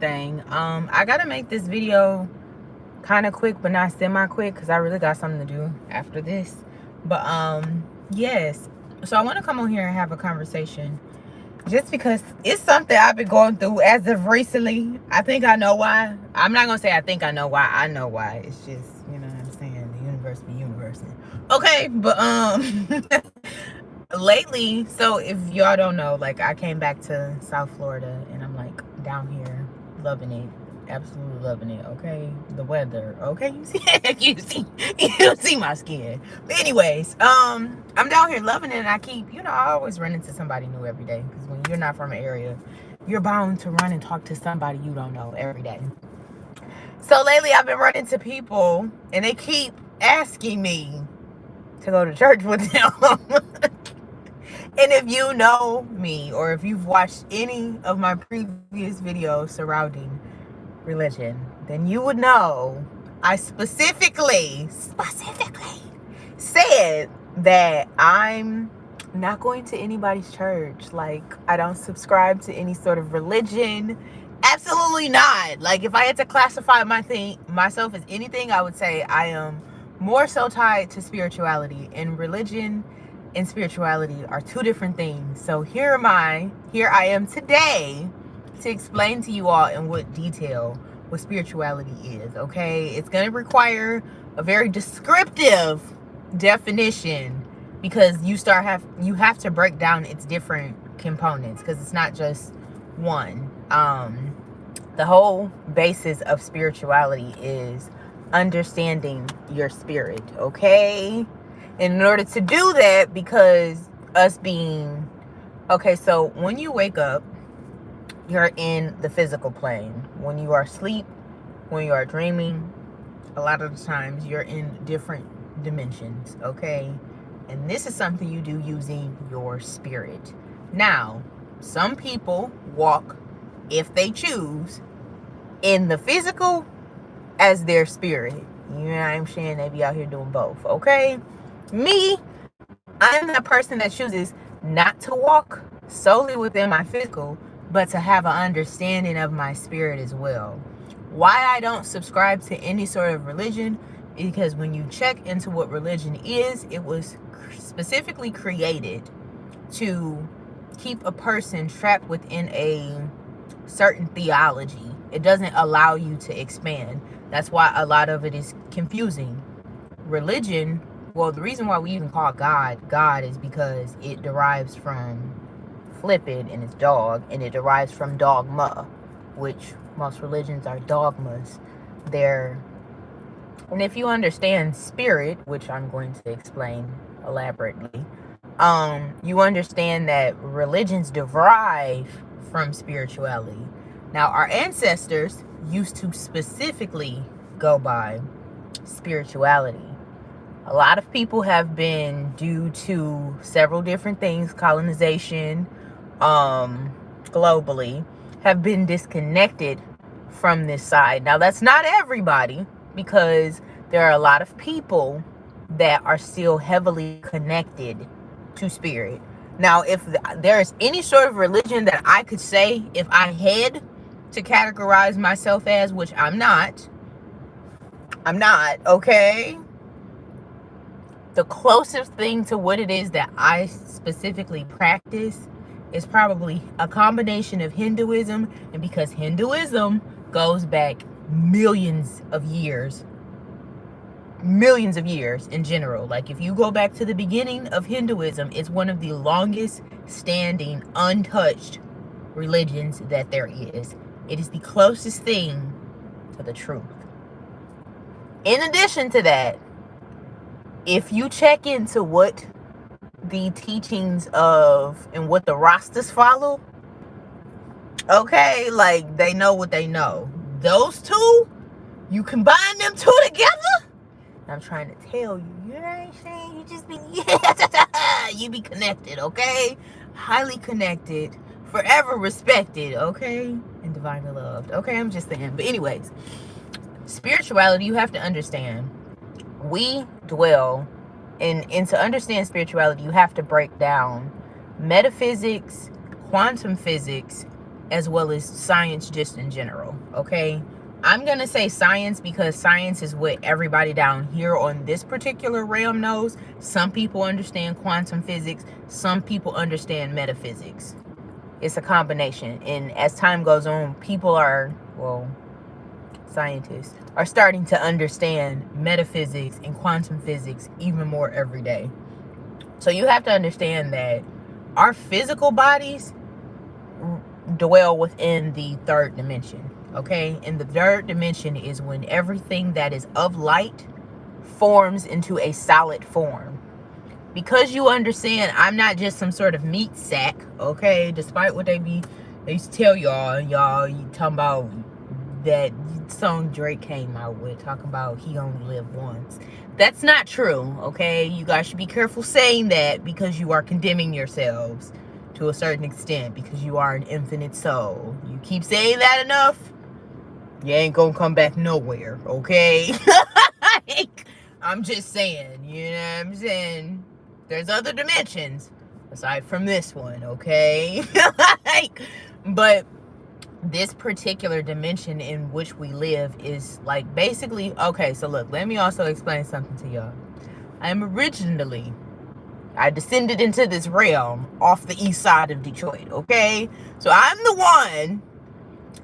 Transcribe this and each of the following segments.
everything. I gotta make this video kind of quick, but not semi-quick, because I really got something to do after this. But yes, so I want to come on here and have a conversation, just because it's something I've been going through as of recently. I think I know why. I'm not gonna say I think I know why. I know why. It's just, you know what I'm saying, the universe be universing. Okay, but lately, so if y'all don't know, like, I came back to South Florida and I'm like down here loving it, absolutely loving it. Okay, the weather, okay, you see you see my skin. But anyways, I'm down here loving it, and I keep, I always run into somebody new every day, because when you're not from an area, you're bound to run and talk to somebody you don't know every day. So lately I've been running to people and they keep asking me to go to church with them. And if you know me, or if you've watched any of my previous videos surrounding religion, then you would know I specifically said that I'm not going to anybody's church. Like, I don't subscribe to any sort of religion. Absolutely not. Like, if I had to classify myself as anything, I would say I am more so tied to spirituality. And religion and spirituality are two different things. So here I am today to explain to you all in what detail what spirituality is. Okay, it's going to require a very descriptive definition, because you have to break down its different components, because it's not just one. The whole basis of spirituality is understanding your spirit. Okay, and in order to do that, because so when you wake up, you're in the physical plane. When you are asleep, when you are dreaming, a lot of the times you're in different dimensions. Okay, and this is something you do using your spirit. Now, some people walk, if they choose, in the physical as their spirit. You know what I'm saying? They be out here doing both. Okay, me, I'm that person that chooses not to walk solely within my physical, but to have an understanding of my spirit as well. Why I don't subscribe to any sort of religion, because when you check into what religion is, it was specifically created to keep a person trapped within a certain theology. It doesn't allow you to expand. That's why a lot of it is confusing. Religion, well, the reason why we even call God is because it derives from flippin' and it's dog, and it derives from dogma, which most religions are dogmas. And if you understand spirit, which I'm going to explain elaborately, you understand that religions derive from spirituality. Now, our ancestors used to specifically go by spirituality. A lot of people have been, due to several different things, colonization, globally, have been disconnected from this side. Now, that's not everybody, because there are a lot of people that are still heavily connected to spirit. Now, if there is any sort of religion that I could say, if I had to categorize myself as, which I'm not, okay? The closest thing to what it is that I specifically practice is probably a combination of Hinduism, and because Hinduism goes back millions of years in general. Like, if you go back to the beginning of Hinduism, it's one of the longest standing, untouched religions that there is. It is the closest thing to the truth. In addition to that, if you check into what the teachings of and what the Rastas follow, okay, like, they know what they know. Those two, you combine them two together, I'm trying to tell you, you know what I'm saying? You just be, you be connected, okay? Highly connected, forever respected, okay? And divinely loved, okay? I'm just saying. But anyways, spirituality, you have to understand, we dwell and to understand spirituality, you have to break down metaphysics, quantum physics, as well as science just in general, okay? I'm going to say science because science is what everybody down here on this particular realm knows. Some people understand quantum physics. Some people understand metaphysics. It's a combination. And as time goes on, people are, well, scientists are starting to understand metaphysics and quantum physics even more every day. So you have to understand that our physical bodies dwell within the third dimension, okay? And the third dimension is when everything that is of light forms into a solid form. Because you understand, I'm not just some sort of meat sack, okay? Despite what they used to tell y'all, you talking about that song Drake came out with, talking about he only lived once. That's not true, okay? You guys should be careful saying that, because you are condemning yourselves to a certain extent, because you are an infinite soul. You keep saying that enough, you ain't gonna come back nowhere, okay? I'm just saying, you know what I'm saying? There's other dimensions aside from this one, okay? But this particular dimension in which we live is like basically, okay, so look, let me also explain something to y'all. I descended into this realm off the east side of Detroit, okay? So I'm the one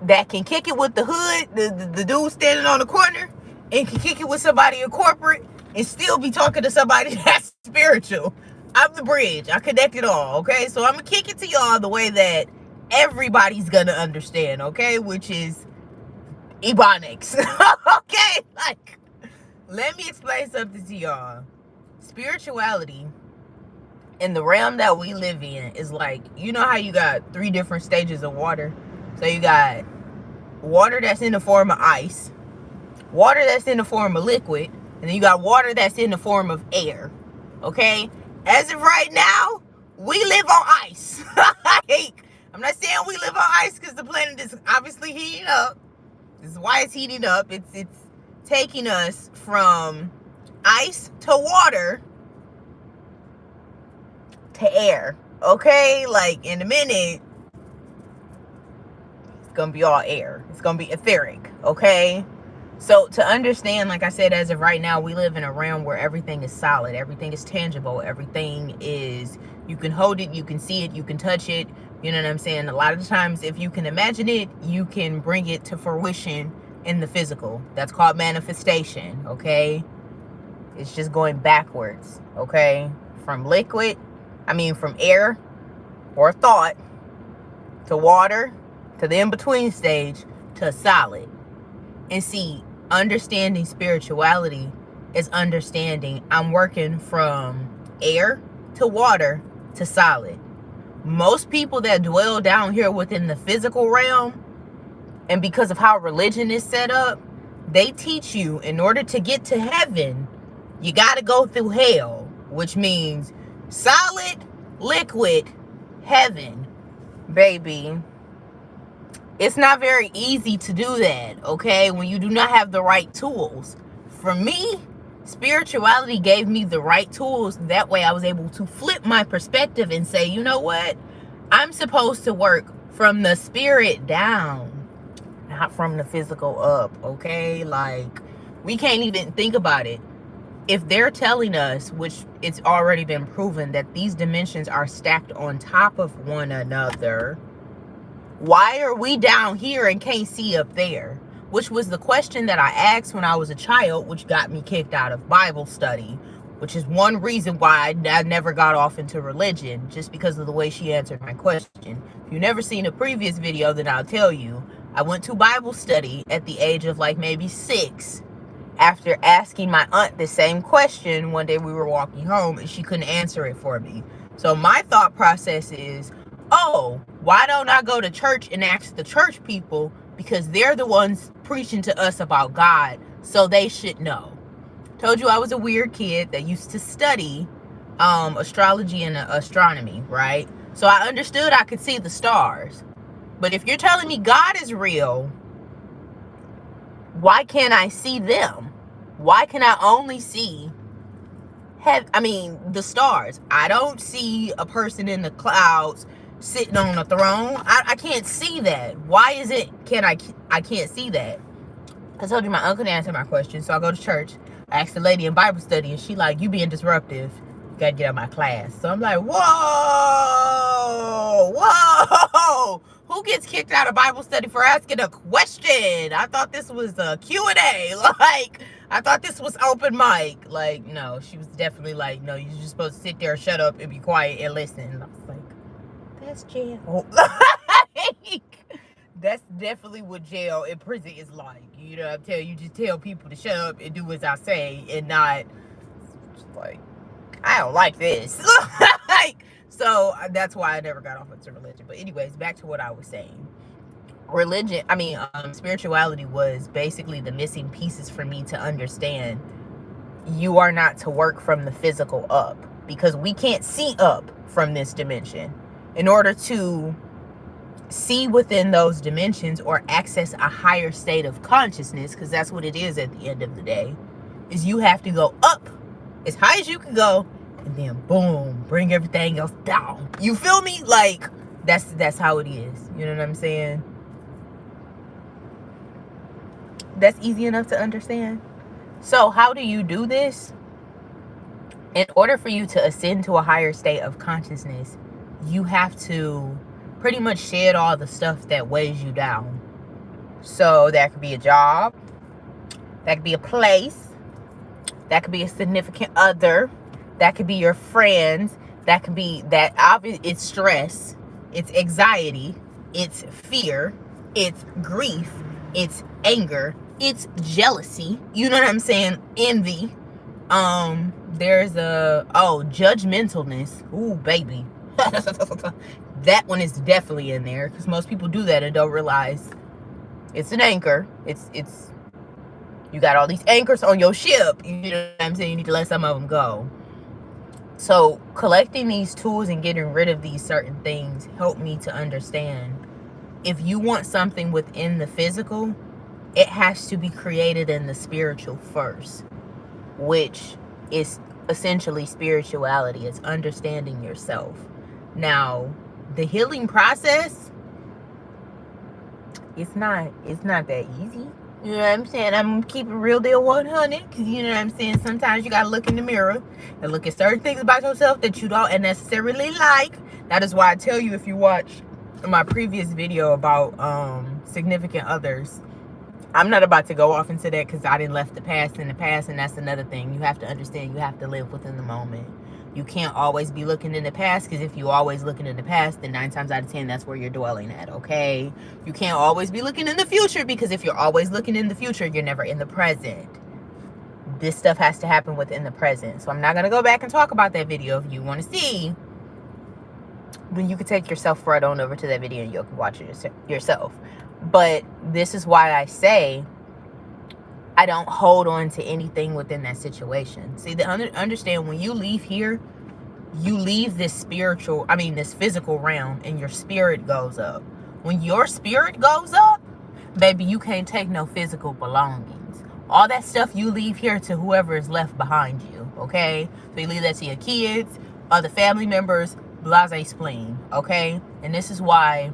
that can kick it with the hood, the dude standing on the corner, and can kick it with somebody in corporate and still be talking to somebody that's spiritual. I'm the bridge. I connect it all, okay? So I'm going to kick it to y'all the way that everybody's going to understand, okay? Which is Ebonics, okay? Like, let me explain something to y'all. Spirituality in the realm that we live in is like, you know how you got 3 different stages of water? So you got water that's in the form of ice, water that's in the form of liquid, and then you got water that's in the form of air, okay? As of right now, we live on ice. I'm not saying we live on ice because the planet is obviously heating up. This is why it's heating up. It's taking us from ice to water to air, okay? Like, in a minute, it's gonna be all air. It's gonna be etheric, okay? So to understand, like I said, as of right now, we live in a realm where everything is solid, everything is tangible, everything is, you can hold it, you can see it, you can touch it, you know what I'm saying? A lot of the times, if you can imagine it, you can bring it to fruition in the physical. That's called manifestation, okay? It's just going backwards, okay? From air or thought to water to the in-between stage to solid. And see, understanding spirituality is understanding I'm working from air to water to solid. Most people that dwell down here within the physical realm, and because of how religion is set up, they teach you in order to get to heaven, you got to go through hell, which means solid, liquid, heaven, baby. It's not very easy to do that, okay, when you do not have the right tools. For me, spirituality gave me the right tools. That way I was able to flip my perspective and say, you know what? I'm supposed to work from the spirit down, not from the physical up, okay? Like, we can't even think about it. If they're telling us, which it's already been proven, that these dimensions are stacked on top of one another, why are we down here and can't see up there? Which was the question that I asked when I was a child, which got me kicked out of Bible study, which is one reason why I never got off into religion, just because of the way she answered my question. If you've never seen a previous video, then I'll tell you. I went to Bible study at the age of like maybe 6, after asking my aunt the same question. One day we were walking home and she couldn't answer it for me. So my thought process is, oh, why don't I go to church and ask the church people, because they're the ones preaching to us about God, so they should know. Told you I was a weird kid that used to study astrology and astronomy, right? So I understood I could see the stars. But if you're telling me God is real, why can't I see them? Why can I only see the stars? I don't see a person in the clouds sitting on a throne. I can't see that. Why is it I can't see that? I told you my uncle didn't answer my question, so I go to church. I asked the lady in Bible study, and she like, you being disruptive. You gotta get out of my class. So I'm like, whoa. Who gets kicked out of Bible study for asking a question? I thought this was a Q&A. Like, I thought this was open mic. Like, no, she was definitely like, no, you're just supposed to sit there, shut up, and be quiet and listen. And I was like, that's jail. Like, that's definitely what jail and prison is like. You know what I'm telling you? Just tell people to shut up and do as I say and not like, I don't like this. Like, so that's why I never got off into religion. But anyways, back to what I was saying. Spirituality was basically the missing pieces for me to understand you are not to work from the physical up, because we can't see up from this dimension. In order to see within those dimensions or access a higher state of consciousness, because that's what it is at the end of the day, is you have to go up as high as you can go, and then boom, bring everything else down. You feel me? Like, that's how it is. You know what I'm saying? That's easy enough to understand. So how do you do this? In order for you to ascend to a higher state of consciousness, you have to pretty much shed all the stuff that weighs you down. So that could be a job, that could be a place, that could be a significant other, that could be your friends, that could be that obvious. It's stress, it's anxiety, it's fear, it's grief, it's anger, it's jealousy. You know what I'm saying? Envy. There's judgmentalness. Ooh, baby. That one is definitely in there, because most people do that and don't realize it's an anchor. It's you got all these anchors on your ship. You know what I'm saying? You need to let some of them go. So collecting these tools and getting rid of these certain things helped me to understand, if you want something within the physical, it has to be created in the spiritual first, which is essentially spirituality. It's understanding yourself. Now, the healing process, it's not that easy. You know what I'm saying? I'm keeping real deal 100, because you know what I'm saying? Sometimes you gotta look in the mirror and look at certain things about yourself that you don't necessarily like. That is why I tell you, if you watch my previous video about significant others, I'm not about to go off into that, because I didn't left the past in the past, and that's another thing. You have to understand, you have to live within the moment. You can't always be looking in the past, because if you're always looking in the past, then 9 times out of 10, that's where you're dwelling at, okay? You can't always be looking in the future, because if you're always looking in the future, you're never in the present. This stuff has to happen within the present. So I'm not going to go back and talk about that video. If you want to see, then you can take yourself right on over to that video and you can watch it yourself. But this is why I say I don't hold on to anything within that situation. See, understand, when you leave here, you leave this this physical realm, and your spirit goes up. When your spirit goes up, baby, you can't take no physical belongings. All that stuff you leave here to whoever is left behind you, okay? So you leave that to your kids, other family members, blase spleen, okay? And this is why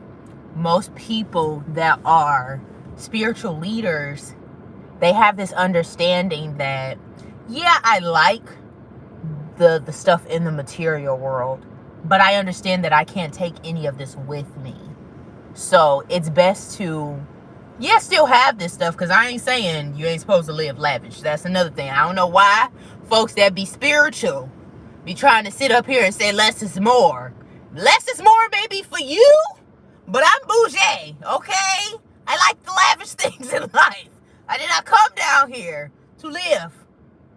most people that are spiritual leaders, they have this understanding that, yeah, I like the stuff in the material world, but I understand that I can't take any of this with me. So it's best to, yeah, still have this stuff, because I ain't saying you ain't supposed to live lavish. That's another thing. I don't know why folks that be spiritual be trying to sit up here and say less is more. Less is more, baby, for you, but I'm bougie, okay? I like the lavish things in life. I did not come down here to live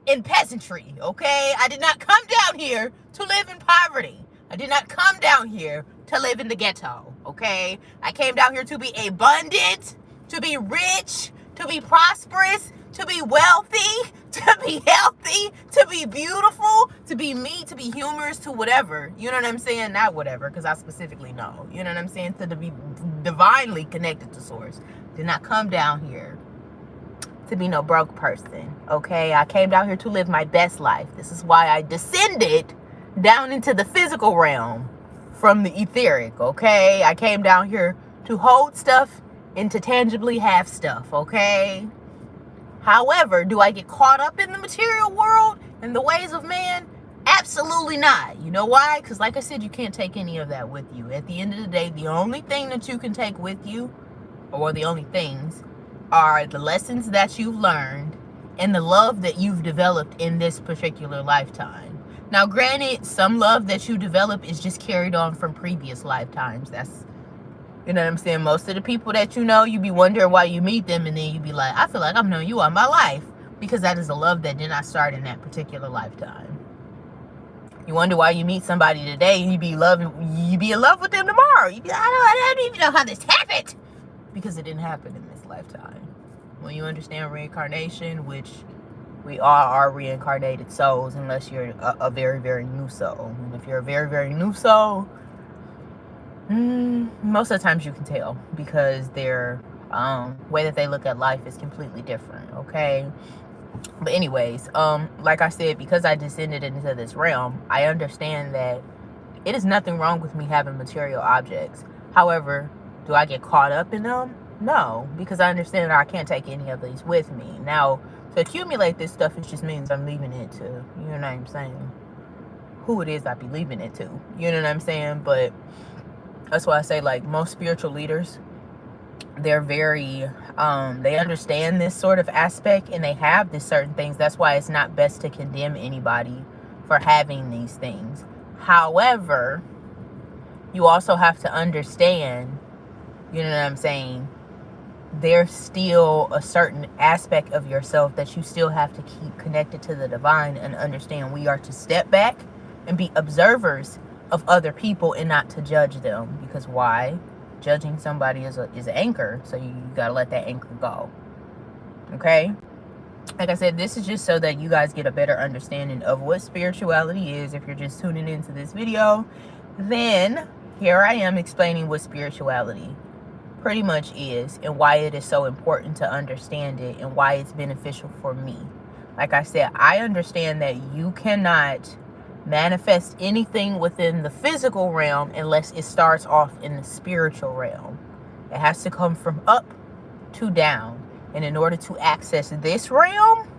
in peasantry, okay? I did not come down here to live in poverty. I did not come down here to live in the ghetto, okay? I came down here to be abundant, to be rich, to be prosperous, to be wealthy, to be healthy, to be beautiful, to be me, to be humorous, to whatever. You know what I'm saying? Not whatever, because I specifically know. You know what I'm saying? To be divinely connected to source. Did not come down here to be no broke person, okay? I came down here to live my best life. This is why I descended down into the physical realm from the etheric, okay? I came down here to hold stuff and to tangibly have stuff, okay? However, do I get caught up in the material world and the ways of man? Absolutely not. You know why? Because like I said, you can't take any of that with you. At the end of the day, the only thing that you can take with you, or the only things, are the lessons that you've learned and the love that you've developed in this particular lifetime. Now, granted, some love that you develop is just carried on from previous lifetimes. That's, you know what I'm saying? Most of the people that you know, you be wondering why you meet them, and then you be like, I feel like I've known you all my life, because that is a love that did not start in that particular lifetime. You wonder why you meet somebody today and you be in love with them tomorrow. You be like, I don't even know how this happened, because it didn't happen in this lifetime. When you understand reincarnation, which we all are reincarnated souls, unless you're a very, very new soul. And if you're a very, very new soul, most of the times you can tell, because their way that they look at life is completely different, okay? But anyways, like I said, because I descended into this realm, I understand that it is nothing wrong with me having material objects. However, do I get caught up in them? No, because I understand that I can't take any of these with me. Now, to accumulate this stuff, it just means I'm leaving it to, you know what I'm saying, who it is I be leaving it to, you know what I'm saying? But that's why I say, like, most spiritual leaders, they're very, they understand this sort of aspect, and they have these certain things. That's why it's not best to condemn anybody for having these things. However, you also have to understand, you know what I'm saying, there's still a certain aspect of yourself that you still have to keep connected to the divine, and understand we are to step back and be observers of other people and not to judge them. Because why? Judging somebody is an anchor, so you gotta let that anchor go, okay? Like I said, this is just so that you guys get a better understanding of what spirituality is. If you're just tuning into this video, then here I am explaining what spirituality pretty much is, and why it is so important to understand it, and why it's beneficial for me. Like I said, I understand that you cannot manifest anything within the physical realm unless it starts off in the spiritual realm. It has to come from up to down. And in order to access this realm,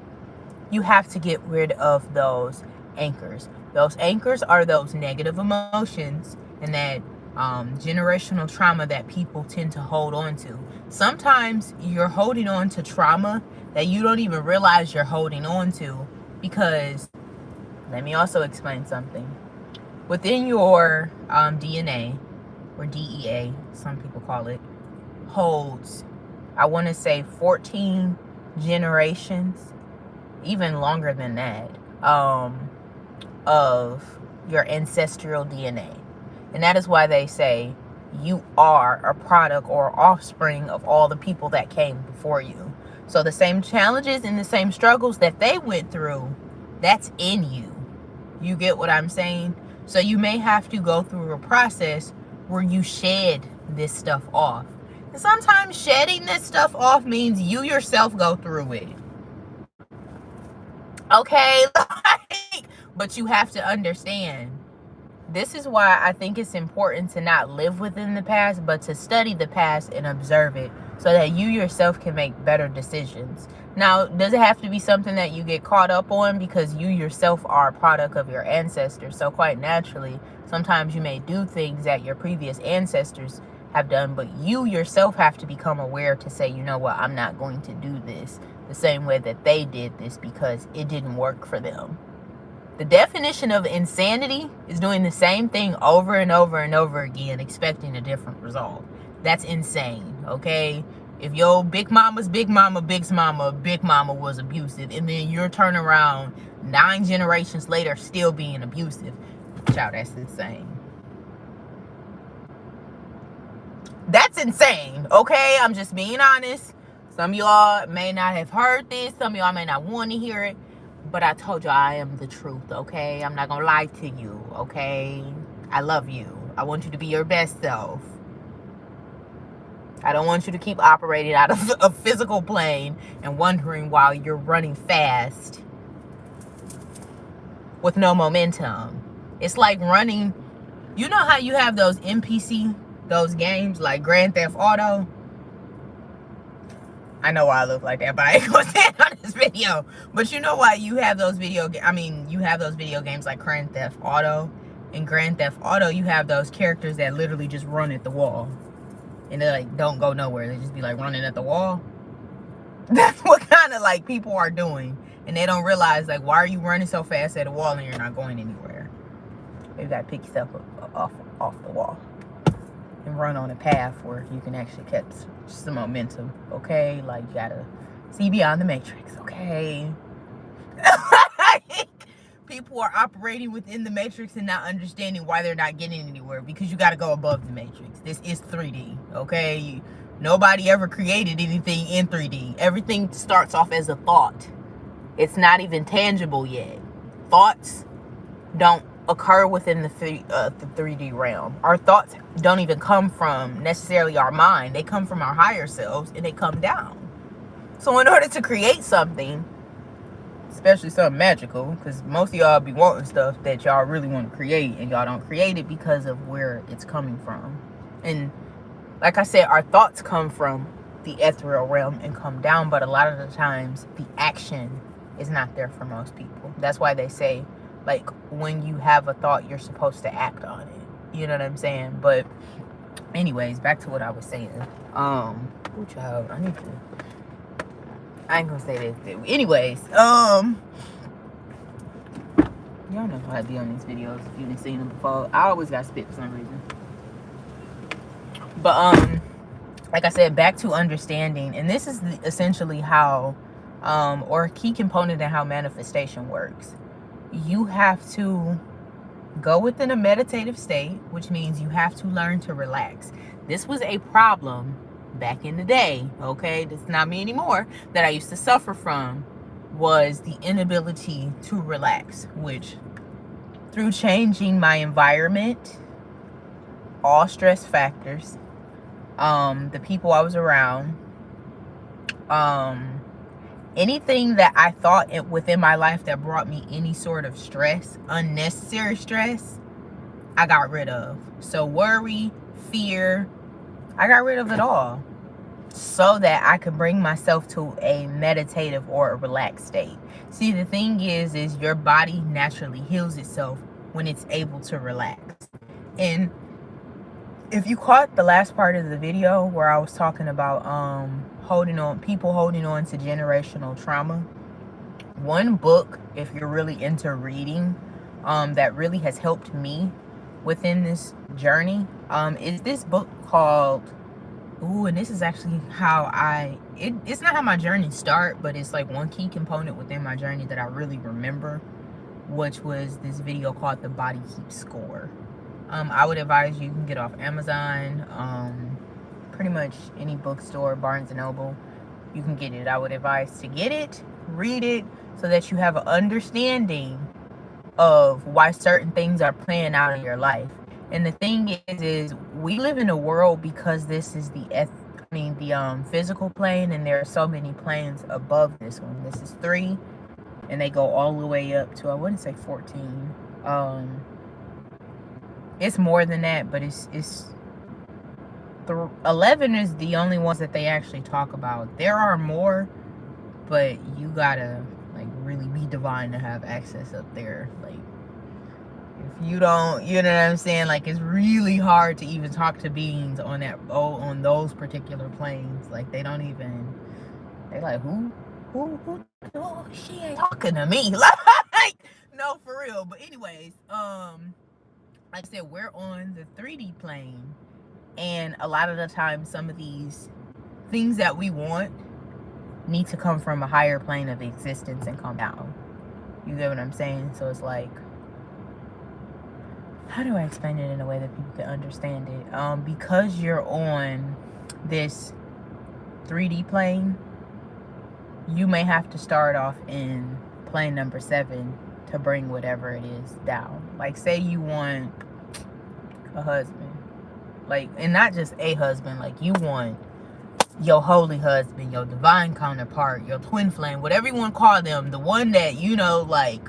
you have to get rid of those anchors. Those anchors are those negative emotions and that generational trauma that people tend to hold on to. Sometimes you're holding on to trauma that you don't even realize you're holding on to, because, let me also explain something. Within your DNA, or DEA, some people call it, holds, I want to say 14 generations, even longer than that, of your ancestral DNA. And that is why they say you are a product or offspring of all the people that came before you. So the same challenges and the same struggles that they went through, that's in you. You get what I'm saying? So you may have to go through a process where you shed this stuff off. And sometimes shedding this stuff off means you yourself go through it. Okay? But you have to understand, this is why I think it's important to not live within the past, but to study the past and observe it, so that you yourself can make better decisions. Now, does it have to be something that you get caught up on, because you yourself are a product of your ancestors? So quite naturally, sometimes you may do things that your previous ancestors have done, but you yourself have to become aware to say, you know what, I'm not going to do this the same way that they did this, because it didn't work for them. The definition of insanity is doing the same thing over and over and over again, expecting a different result. That's insane, okay? If your big mama's big mama, big mama was abusive, and then you're turning around 9 generations later still being abusive, child, that's insane. That's insane, okay? I'm just being honest. Some of y'all may not have heard this. Some of y'all may not want to hear it. But I told you I am the truth, okay? I'm not going to lie to you, okay? I love you. I want you to be your best self. I don't want you to keep operating out of a physical plane and wondering while you're running fast with no momentum. It's like running You know how you have those NPC, those games like Grand Theft Auto? I know why I look like that, but I ain't gonna say it on this video. But you know why you have those you have those video games like Grand Theft Auto. In Grand Theft Auto, you have those characters that literally just run at the wall. And they like don't go nowhere. They just be like running at the wall. That's what kind of like people are doing. And they don't realize like, why are you running so fast at a wall and you're not going anywhere? You gotta pick yourself up off the wall and run on a path where you can actually catch some momentum. Okay, like you gotta see beyond the matrix. Okay. People are operating within the matrix and not understanding why they're not getting anywhere, because you got to go above the matrix. This is 3D, okay? Nobody ever created anything in 3D. Everything starts off as a thought. It's not even tangible yet. Thoughts don't occur within the 3D realm. Our thoughts don't even come from necessarily our mind. They come from our higher selves, and they come down. So in order to create something, especially something magical, because most of y'all be wanting stuff that y'all really want to create, and y'all don't create it because of where it's coming from. And like I said, our thoughts come from the ethereal realm and come down, but a lot of the times the action is not there for most people. That's why they say, like, when you have a thought, you're supposed to act on it. You know what I'm saying? But anyways, back to what I was saying. Child, I ain't gonna say this. Anyways, y'all know how I be on these videos if you didn't seen them before. I always got spit for some reason. But like I said, back to understanding, and this is essentially how or a key component in how manifestation works. You have to go within a meditative state, which means you have to learn to relax. This was a problem back in the day, okay? This is not me anymore, that I used to suffer from, was the inability to relax, which through changing my environment, all stress factors, the people I was around, anything that I thought within my life that brought me any sort of stress, unnecessary stress, I got rid of. So worry, fear, I got rid of it all so that I could bring myself to a meditative or a relaxed state. See, the thing is your body naturally heals itself when it's able to relax. And if you caught the last part of the video where I was talking about people holding on to generational trauma, one book, if you're really into reading, that really has helped me within this journey, is this book called, and this is actually how it's not how my journey started, but it's like one key component within my journey that I really remember, which was this video called The Body Keeps Score. I would advise you can get off Amazon, pretty much any bookstore, Barnes & Noble, you can get it. I would advise to get it, read it, so that you have an understanding of why certain things are playing out in your life. And the thing is we live in a world, because this is the physical plane, and there are so many planes above this one. This is 3, and they go all the way up to, I wouldn't say 14. It's more than that, but it's 11 is the only ones that they actually talk about. There are more, but you gotta like really be divine to have access up there. Like, if you don't, you know what I'm saying? Like, it's really hard to even talk to beings on on those particular planes. Like, they don't even, they like, who, oh, she ain't talking to me. Like, no, for real. But anyways, like I said, we're on the 3D plane, and a lot of the time, some of these things that we want need to come from a higher plane of existence and come down. You get what I'm saying? So it's like, how do I explain it in a way that people can understand it? Because you're on this 3D plane, you may have to start off in plane number 7 to bring whatever it is down. Like, say you want a husband, like, and not just a husband, like you want your holy husband, your divine counterpart, your twin flame, whatever you want to call them, the one that, you know, like,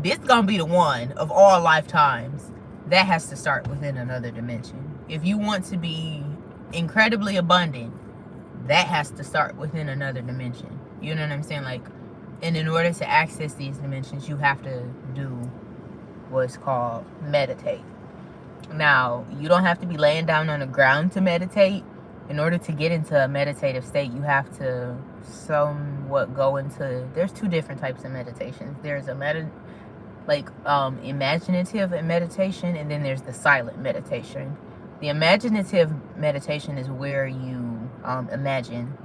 this gonna be the one of all lifetimes. that has to start within another dimension. If you want to be incredibly abundant, that has to start within another dimension. You know what I'm saying? Like, and in order to access these dimensions, you have to do what's called meditate. Now, you don't have to be laying down on the ground to meditate. In order to get into a meditative state, you have to somewhat go into, there's two different types of meditations. There's a imaginative meditation, and then there's the silent meditation. The imaginative meditation is where you imagine,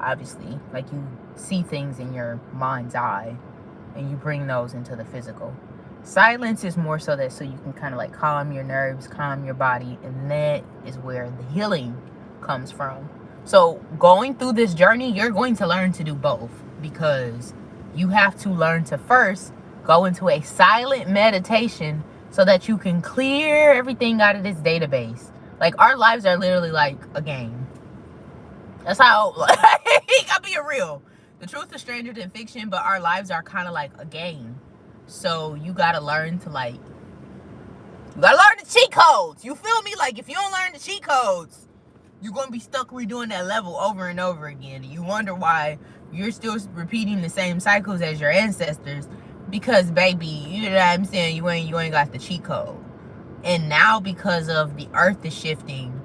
obviously, like you see things in your mind's eye and you bring those into the physical. Silence is more so that so you can kind of like calm your nerves, calm your body, and that is where the healing comes from. So going through this journey, you're going to learn to do both, because you have to learn to first go into a silent meditation so that you can clear everything out of this database. Like, our lives are literally like a game. That's how, like, I'm being real. The truth is stranger than fiction, but our lives are kind of like a game. So you gotta learn to, like, you gotta learn the cheat codes. You feel me? Like, if you don't learn the cheat codes, you're gonna be stuck redoing that level over and over again. And you wonder why you're still repeating the same cycles as your ancestors, because, baby, you know what I'm saying, you ain't got the cheat code. And now, because of the earth is shifting,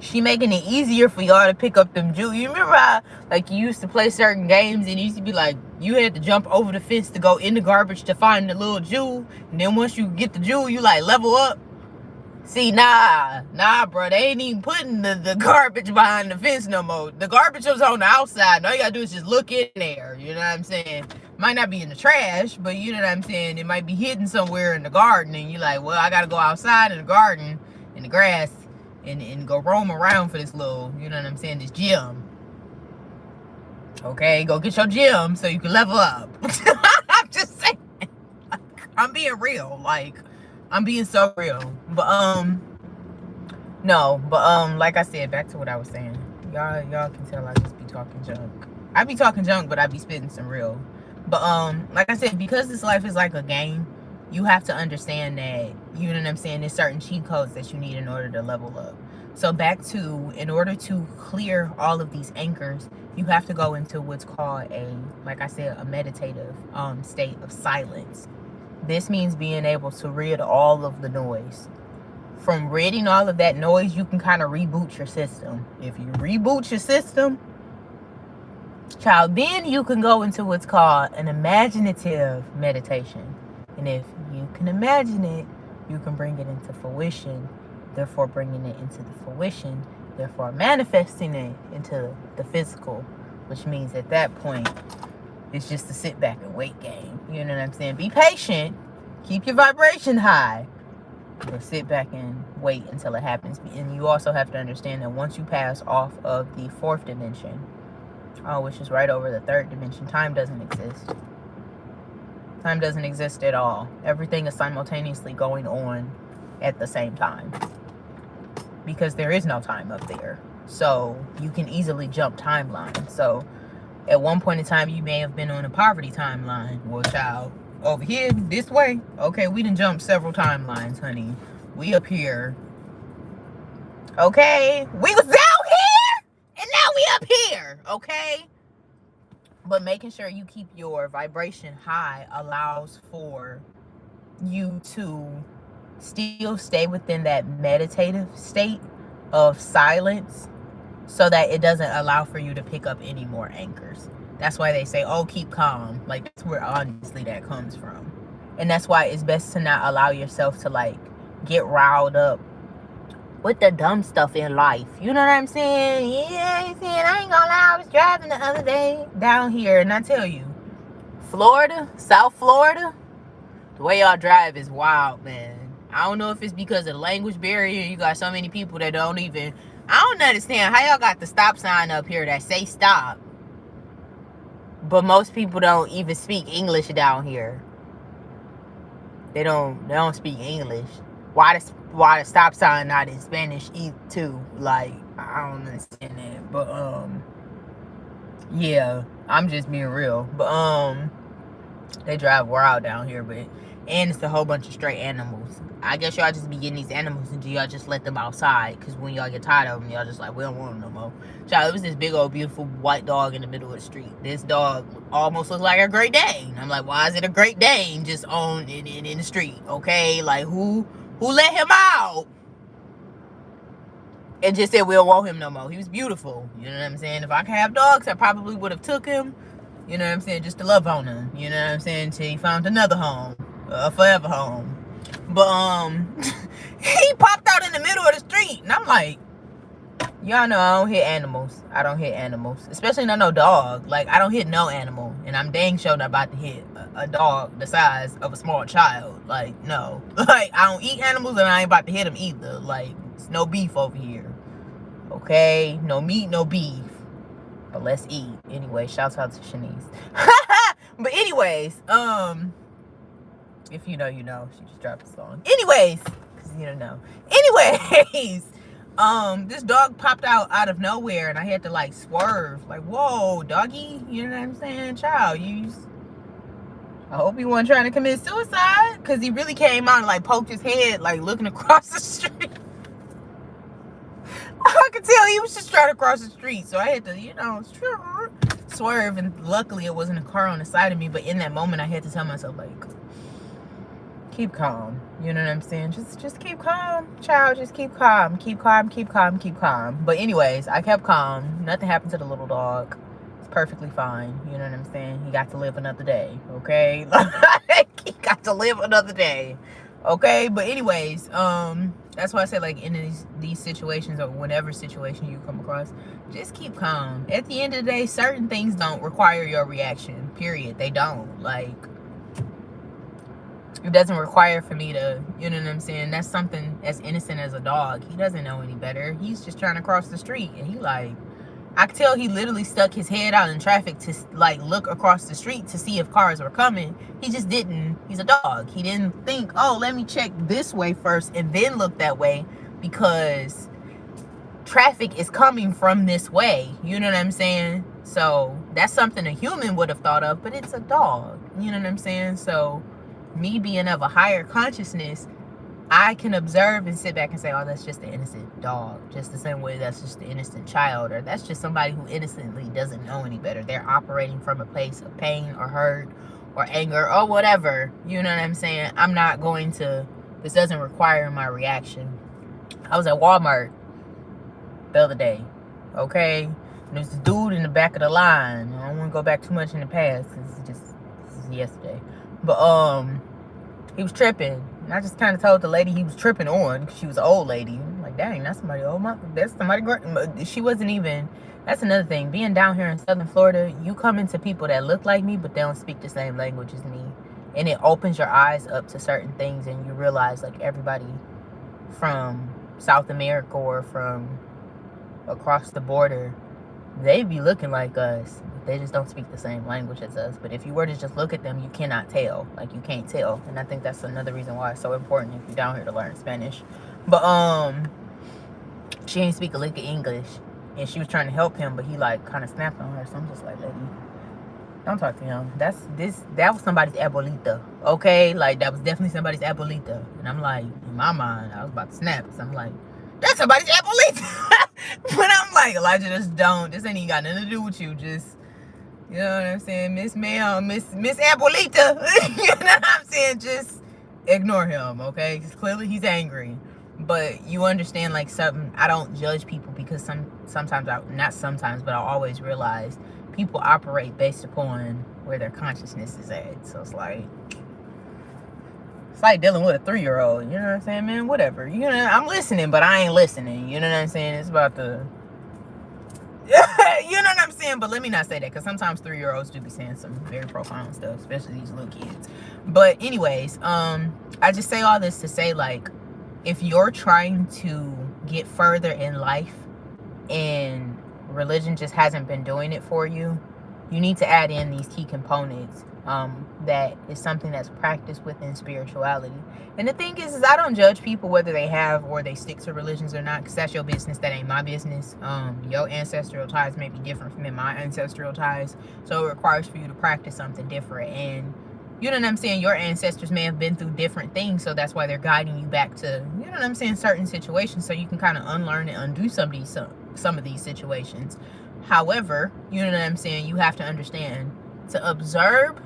she making it easier for y'all to pick up them jewels. You remember how, like, you used to play certain games and it used to be like you had to jump over the fence to go in the garbage to find the little jewel, and then once you get the jewel, you like level up. See, nah, bro, they ain't even putting the garbage behind the fence no more. The garbage was on the outside. All you gotta do is just look in there. You know what I'm saying? Might not be in the trash, but you know what I'm saying? It might be hidden somewhere in the garden, and you're like, well, I gotta go outside in the garden, in the grass, and go roam around for this little, you know what I'm saying, this gym. Okay, go get your gym so you can level up. I'm just saying. I'm being real. Like, I'm being so real. But like I said, back to what I was saying. Y'all can tell I just be talking junk. I be talking junk, but I be spitting some real. But like I said, because this life is like a game, you have to understand that, you know what I'm saying, there's certain cheat codes that you need in order to level up. So back to, in order to clear all of these anchors, you have to go into what's called like I said, a meditative state of silence. This means being able to rid all of the noise. From ridding all of that noise, you can kind of reboot your system. If you reboot your system, child, then you can go into what's called an imaginative meditation. And if you can imagine it, you can bring it into fruition. Therefore, bringing it into the fruition, therefore manifesting it into the physical, which means at that point, it's just a sit back and wait game. You know what I'm saying? Be patient. Keep your vibration high. But sit back and wait until it happens. And you also have to understand that once you pass off of the fourth dimension, which is right over the third dimension, time doesn't exist. Time doesn't exist at all. Everything is simultaneously going on at the same time, because there is no time up there. So you can easily jump timelines. So at one point in time, you may have been on a poverty timeline. Well, child, over here, this way, okay, we done jumped several timelines, honey. We up here. Okay, we was down here, and now we up here, okay? But making sure you keep your vibration high allows for you to still stay within that meditative state of silence, so that it doesn't allow for you to pick up any more anchors. That's why they say, oh, keep calm. Like, that's where honestly that comes from. And that's why it's best to not allow yourself to, like, get riled up with the dumb stuff in life. You know what I'm saying? Yeah, I ain't gonna lie, I was driving the other day down here, and I tell you, Florida, South Florida, the way y'all drive is wild, man. I don't know if it's because of the language barrier. You got so many people that don't even, I don't understand how y'all got the stop sign up here that say stop, but most people don't even speak English down here. They don't speak English. Why the stop sign not in Spanish too? Like, I don't understand that. But yeah, I'm just being real. But they drive wild down here. But And it's a whole bunch of stray animals. I guess y'all just be getting these animals and y'all just let them outside. Because when y'all get tired of them, y'all just like, we don't want them no more. Child, it was this big old beautiful white dog in the middle of the street. This dog almost looked like a Great Dane. I'm like, why is it a Great Dane just on in the street? Okay, like who let him out? And just said we don't want him no more. He was beautiful. You know what I'm saying? If I could have dogs, I probably would have took him. You know what I'm saying? Just to love on him. You know what I'm saying? Till he found another home. A forever home. But he popped out in the middle of the street. And I'm like, y'all know I don't hit animals. I don't hit animals. Especially not no dog. Like, I don't hit no animal. And I'm dang sure not about to hit a dog the size of a small child. Like, no. Like, I don't eat animals and I ain't about to hit them either. Like, it's no beef over here. Okay? No meat, no beef. But let's eat. Anyway, shouts out to Shanice. But anyways, if you know, you know. She just dropped a song. Anyways, you don't know. Anyways, this dog popped out of nowhere, and I had to like swerve. Like, whoa, doggy, you know what I'm saying? Child, I hope he wasn't trying to commit suicide, because he really came out and like poked his head, like looking across the street. I could tell he was just trying to cross the street, so I had to, you know, swerve, and luckily it wasn't a car on the side of me. But in that moment, I had to tell myself, like, keep calm. You know what I'm saying? Just keep calm, child. Just keep calm. Keep calm, keep calm, keep calm. But anyways, I kept calm. Nothing happened to the little dog. It's perfectly fine. You know what I'm saying? He got to live another day, okay? He got to live another day, okay? But anyways, that's why I say, like, in these situations, or whatever situation you come across, just keep calm. At the end of the day, certain things don't require your reaction, period. They don't. Like, it doesn't require for me to, you know what I'm saying? That's something as innocent as a dog. He doesn't know any better. He's just trying to cross the street. And he like, I could tell he literally stuck his head out in traffic to like look across the street to see if cars were coming. He just didn't. He's a dog. He didn't think, oh, let me check this way first and then look that way, because traffic is coming from this way. You know what I'm saying? So that's something a human would have thought of, but it's a dog. You know what I'm saying? So me being of a higher consciousness, I can observe and sit back and say, oh, that's just an innocent dog. Just the same way that's just an innocent child, or that's just somebody who innocently doesn't know any better. They're operating from a place of pain or hurt or anger or whatever. You know what I'm saying? I'm not going to, this doesn't require my reaction. I was at Walmart the other day, okay? And there's this dude in the back of the line. I don't want to go back too much in the past, because this is yesterday. But he was tripping, and I just kind of told the lady he was tripping on, because she was an old lady. I'm like, dang, that's somebody old. That's somebody great. She wasn't even. That's another thing. Being down here in Southern Florida, you come into people that look like me, but they don't speak the same language as me, and it opens your eyes up to certain things, and you realize like everybody from South America or from across the border, they be looking like us. They just don't speak the same language as us. But if you were to just look at them, you cannot tell. Like, you can't tell. And I think that's another reason why it's so important if you're down here to learn Spanish. But she ain't speak a lick of English, and she was trying to help him, but he like kind of snapped on her. So I'm just like, lady, don't talk to him. That was somebody's abuelita, okay? Like, that was definitely somebody's abuelita. And I'm like, in my mind, I was about to snap. So I'm like, that's somebody's abuelita. But I'm like, Elijah, just don't. This ain't even got nothing to do with you. Just, you know what I'm saying? Miss Abuelita. You know what I'm saying? Just ignore him, okay? Because clearly he's angry. But you understand, like, something. I don't judge people, because not sometimes, but I always realize people operate based upon where their consciousness is at. So it's like dealing with a 3-year-old. You know what I'm saying, man? Whatever. You know, I'm listening, but I ain't listening. You know what I'm saying? It's about the... you know what I'm saying? But let me not say that, because sometimes 3-year-olds do be saying some very profound stuff, especially these little kids. But anyways, I just say all this to say, like, if you're trying to get further in life and religion just hasn't been doing it for you, you need to add in these key components. That is something that's practiced within spirituality. And the thing is I don't judge people whether they have or they stick to religions or not, because that's your business. That ain't my business. Your ancestral ties may be different from my ancestral ties, so it requires for you to practice something different. And You know what I'm saying? Your ancestors may have been through different things, so that's why they're guiding you back to, you know what I'm saying, certain situations, so you can kind of unlearn and undo some of these situations. However, you know what I'm saying, you have to understand to observe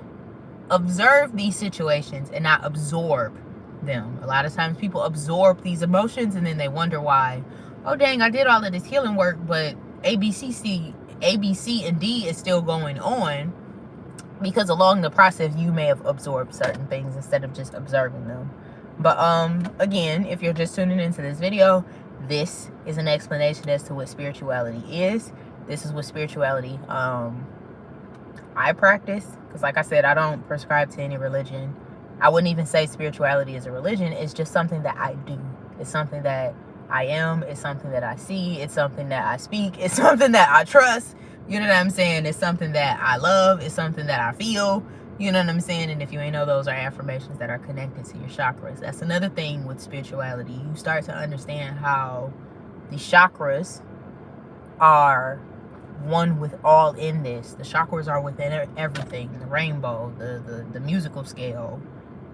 these situations and not absorb them. A lot of times people absorb these emotions and then they wonder why, oh dang, I did all of this healing work, but ABC and D is still going on, because along the process you may have absorbed certain things instead of just observing them. But again, if you're just tuning into this video, this is an explanation as to what spirituality is. This is what spirituality I practice, because like I said, I don't prescribe to any religion. I wouldn't even say spirituality is a religion. It's just something that I do. It's something that I am. It's something that I see. It's something that I speak. It's something that I trust. You know what I'm saying? It's something that I love. It's something that I feel. You know what I'm saying? And if you ain't know, those are affirmations that are connected to your chakras. That's another thing with spirituality. You start to understand how the chakras are one with all in this. The chakras are within everything. The rainbow, the musical scale.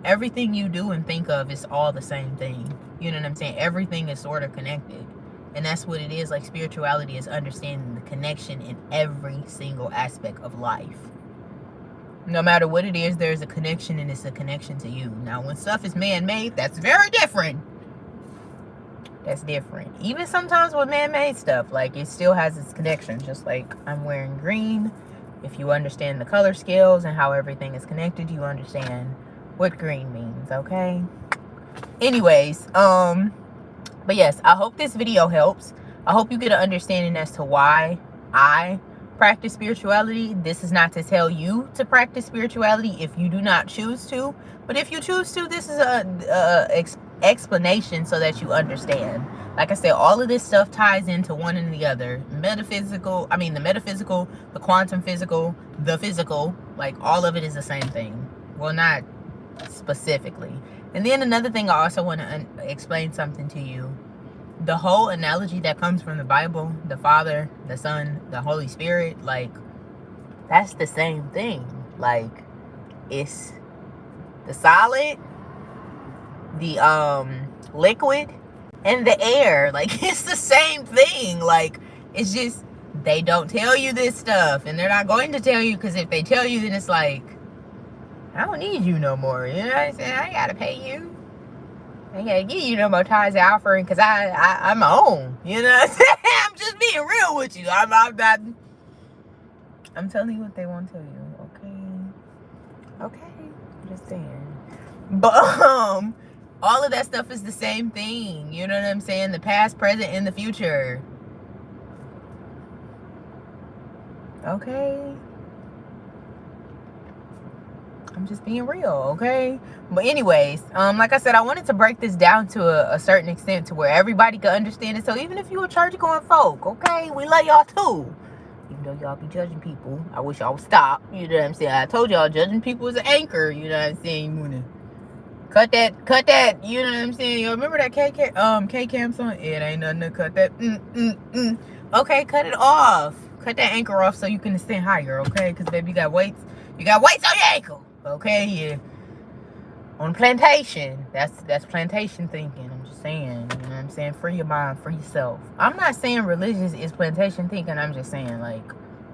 Everything you do and think of is all the same thing. You know what I'm saying? Everything is sort of connected. And that's what it is. Like, spirituality is understanding the connection in every single aspect of life. No matter what it is, there's a connection, and it's a connection to you. Now, when stuff is man-made, that's very different. That's different. Even sometimes with man-made stuff, like, it still has its connection. Just like I'm wearing green. If you understand the color scales and how everything is connected, you understand what green means, okay? Anyways, but yes, I hope this video helps. I hope you get an understanding as to why I practice spirituality. This is not to tell you to practice spirituality if you do not choose to. But if you choose to, this is a explanation so that you understand. Like I said, all of this stuff ties into one and the other. The metaphysical, the quantum physical, the physical. Like, all of it is the same thing. Well, not specifically. And then another thing, I also want to explain something to you. The whole analogy that comes from the Bible, the Father, the Son, the Holy Spirit, like, that's the same thing. Like, it's the solid, the liquid, and the air. Like, it's the same thing. Like, it's just, they don't tell you this stuff, and they're not going to tell you, because if they tell you, then it's like, I don't need you no more. You know what I'm saying? I ain't gotta pay you. I ain't gotta give you no more ties to offering, because I'm my own. You know what I'm saying? I'm just being real with you. I'm telling you what they won't tell you. Okay? I'm just saying. But all of that stuff is the same thing. You know what I'm saying? The past, present, and the future. Okay? I'm just being real, okay? But anyways, like I said, I wanted to break this down to a certain extent to where everybody could understand it. So even if you a church-going folk, okay, we love y'all too. Even though y'all be judging people, I wish y'all would stop. You know what I'm saying? I told y'all judging people is an anchor. You know what I'm saying? You wanna cut that. You know what I'm saying? You remember that K-Cam song? It ain't nothing to cut that. Okay, cut it off. Cut that anchor off so you can stand higher, okay? Because baby, you got weights on your ankle. Okay, yeah. On plantation. That's plantation thinking. I'm just saying. You know what I'm saying? Free your mind, free yourself. I'm not saying religious is plantation thinking. I'm just saying, like,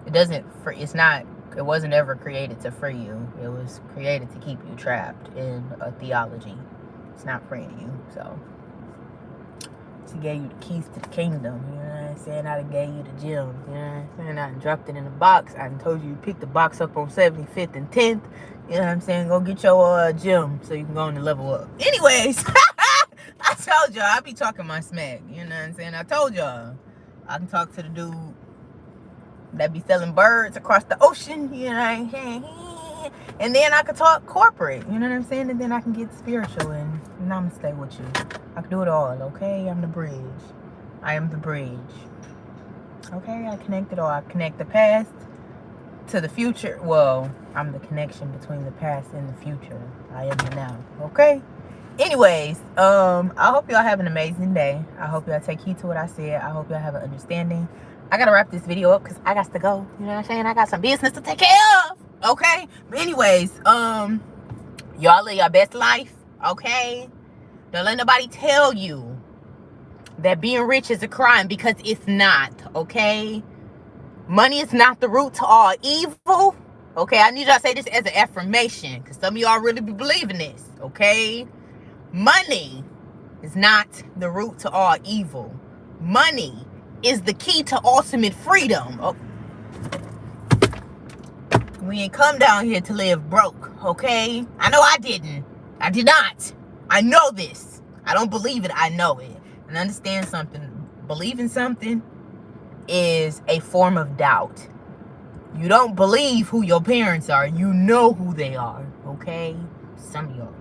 it wasn't ever created to free you. It was created to keep you trapped in a theology. It's not freeing you, so. She gave you the keys to the kingdom, you know what I'm saying? I done gave you the gems, you know what I'm saying? I done dropped it in a box. I done told you to pick the box up on 75th and 10th. You know what I'm saying? Go get your gem so you can go on and level up. Anyways, I told y'all I be talking my smack, you know what I'm saying? I told y'all I can talk to the dude that be selling birds across the ocean, you know what I'm saying? And then I could talk corporate, you know what I'm saying? And then I can get spiritual and namaste with you. I can do it all, okay? I'm the bridge. I am the bridge. Okay, I connect it all. I connect the past to the future. Well, I'm the connection between the past and the future. I am the now, okay? Anyways, I hope y'all have an amazing day. I hope y'all take heed to what I said. I hope y'all have an understanding. I gotta wrap this video up because I got to go. You know what I'm saying? I got some business to take care of. Okay? But anyways, Y'all live your best life, okay? Don't let nobody tell you that being rich is a crime, because it's not, okay? Money is not the root to all evil, okay? I need y'all to say this as an affirmation, because some of y'all really be believing this, okay? Money is not the root to all evil. Money is the key to ultimate freedom. Oh, we ain't come down here to live broke, okay? I know I didn't. I did not. I know this. I don't believe it. I know it. And understand something. Believing something is a form of doubt. You don't believe who your parents are. You know who they are, okay? Some of y'all.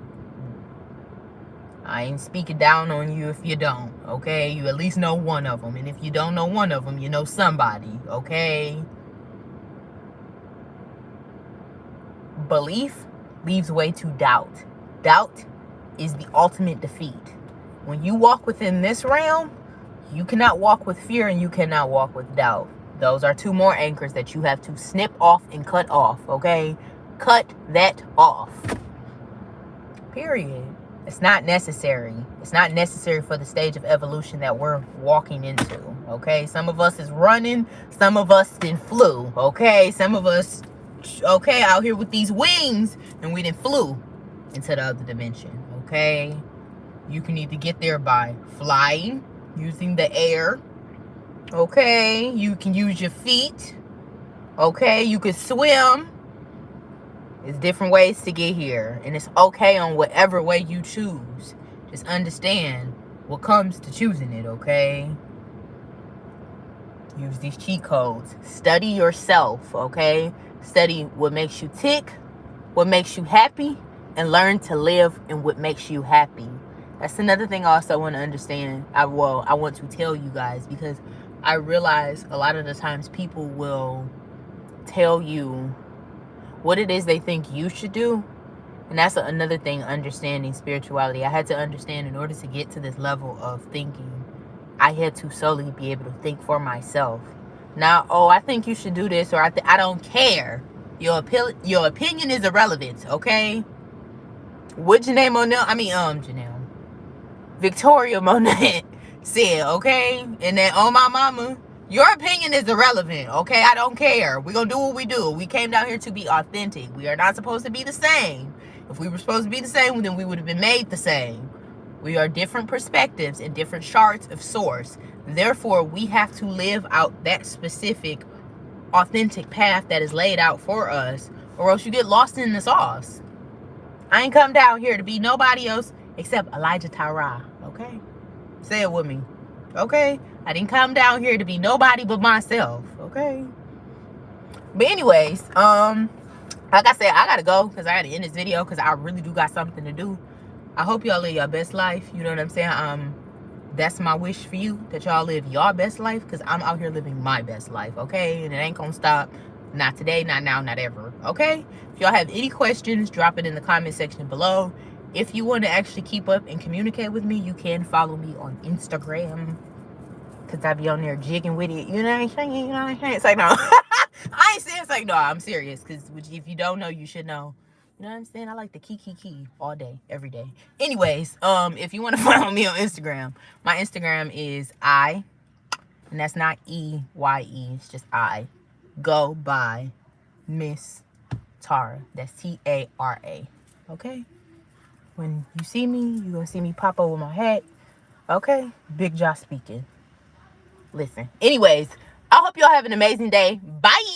I ain't speaking down on you if you don't, okay? You at least know one of them. And if you don't know one of them, you know somebody, okay? Belief leaves way to doubt. Doubt is the ultimate defeat. When you walk within this realm, you cannot walk with fear and you cannot walk with doubt. Those are two more anchors that you have to snip off and cut off, okay? Cut that off. Period. It's not necessary. It's not necessary for the stage of evolution that we're walking into, okay? Some of us is running. Some of us then flew, okay? Some of us, okay, out here with these wings, and we then flew into the other dimension, okay? You can either get there by flying, using the air, okay? You can use your feet, okay? You can swim. There's different ways to get here, and it's okay on whatever way you choose. Just understand what comes to choosing it, okay? Use these cheat codes. Study yourself, okay? Study what makes you tick, what makes you happy, and learn to live in what makes you happy. That's another thing I also want to understand. I want to tell you guys, because I realize a lot of the times people will tell you what it is they think you should do. And that's another thing, understanding spirituality. I had to understand, in order to get to this level of thinking, I had to solely be able to think for myself. Now, oh, I think you should do this, or I don't care. Your opinion is irrelevant, okay? What Victoria Monet said, okay? And then, oh my mama, your opinion is irrelevant, okay? I don't care. We're going to do what we do. We came down here to be authentic. We are not supposed to be the same. If we were supposed to be the same, then we would have been made the same. We are different perspectives and different shards of source. Therefore, we have to live out that specific authentic path that is laid out for us, or else you get lost in the sauce. I ain't come down here to be nobody else except Elijah Tara, okay? Say it with me, okay? I didn't come down here to be nobody but myself, okay? But anyways, like I said, I gotta go, because I gotta end this video, because I really do got something to do. I hope y'all live your best life, you know what I'm saying? That's my wish for you, that y'all live your best life, because I'm out here living my best life, okay? And it ain't gonna stop. Not today, not now, not ever, okay? If y'all have any questions, drop it in the comment section below. If you want to actually keep up and communicate with me, you can follow me on Instagram, because I be on there jigging with it. You know what I'm saying? You know what I'm saying? It's like, no. I ain't saying it's like, no, I'm serious, because if you don't know, you should know. You know what I'm saying? I like the key all day, every day. Anyways, if you want to follow me on Instagram, my Instagram is and that's not EYE, it's just go by Miss Tara. That's Tara. Okay? When you see me, you're going to see me pop over my hat. Okay? Big Jaw speaking. Listen. Anyways, I hope y'all have an amazing day. Bye!